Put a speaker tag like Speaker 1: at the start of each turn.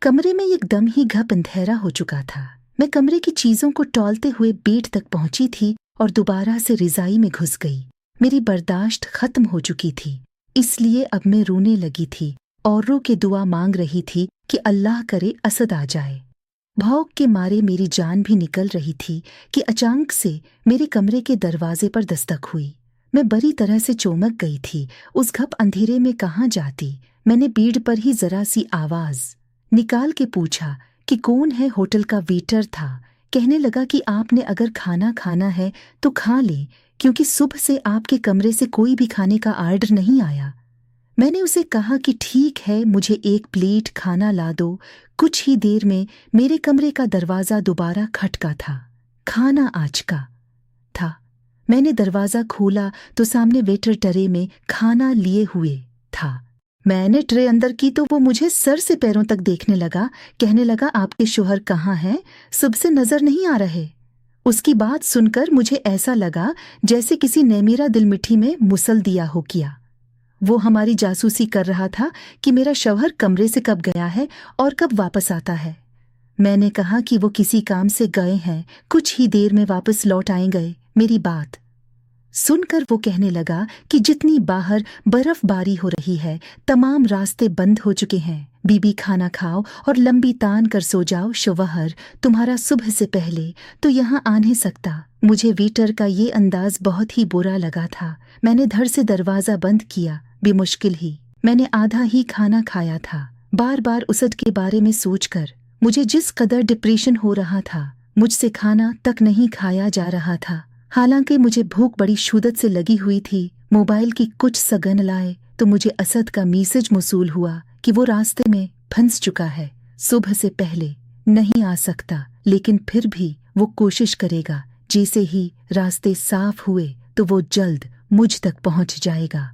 Speaker 1: कमरे में एकदम ही घप अंधेरा हो चुका था। मैं कमरे की चीजों को टॉलते हुए बेड तक पहुंची थी और दोबारा से रिजाई में घुस गई। मेरी बर्दाश्त खत्म हो चुकी थी, इसलिए अब मैं रोने लगी थी और रो के दुआ मांग रही थी कि अल्लाह करे असद आ जाए। भौंक के मारे मेरी जान भी निकल रही थी कि अचानक से मेरे कमरे के दरवाजे पर दस्तक हुई। मैं बुरी तरह से चौंक गई थी। उस घप अंधेरे में कहाँ जाती। मैंने बेड पर ही जरा सी आवाज निकाल के पूछा कि कौन है। होटल का वेटर था। कहने लगा कि आपने अगर खाना खाना है तो खा ले, क्योंकि सुबह से आपके कमरे से कोई भी खाने का ऑर्डर नहीं आया। मैंने उसे कहा कि ठीक है, मुझे एक प्लेट खाना ला दो। कुछ ही देर में मेरे कमरे का दरवाजा दोबारा खटका था। खाना आज का था। मैंने दरवाजा खोला तो सामने वेटर ट्रे में खाना लिए हुए था। मैंने ट्रे अंदर की तो वो मुझे सर से पैरों तक देखने लगा। कहने लगा, आपके शोहर कहाँ हैं? सुबह से नजर नहीं आ रहे। उसकी बात सुनकर मुझे ऐसा लगा जैसे किसी ने मेरा दिल मिट्टी में मुसल दिया हो किया। वो हमारी जासूसी कर रहा था कि मेरा शौहर कमरे से कब गया है और कब वापस आता है। मैंने कहा कि वो किसी काम से गए हैं, कुछ ही देर में वापस लौट आएंगे। मेरी बात सुनकर वो कहने लगा कि जितनी बाहर बर्फबारी हो रही है, तमाम रास्ते बंद हो चुके हैं। बीबी खाना खाओ और लंबी तान कर सो जाओ। शौहर तुम्हारा सुबह से पहले तो यहाँ आ नहीं सकता। मुझे वेटर का ये अंदाज बहुत ही बुरा लगा था। मैंने धड़ से दरवाजा बंद किया। बेमुश्किल ही मैंने आधा ही खाना खाया था। बार बार उसद के बारे में सोचकर मुझे जिस कदर डिप्रेशन हो रहा था, मुझसे खाना तक नहीं खाया जा रहा था। हालांकि मुझे भूख बड़ी शिद्दत से लगी हुई थी। मोबाइल की कुछ सगन लाए तो मुझे असद का मैसेज मौसूल हुआ कि वो रास्ते में फंस चुका है, सुबह से पहले नहीं आ सकता, लेकिन फिर भी वो कोशिश करेगा। जैसे ही रास्ते साफ हुए तो वो जल्द मुझ तक पहुंच जाएगा।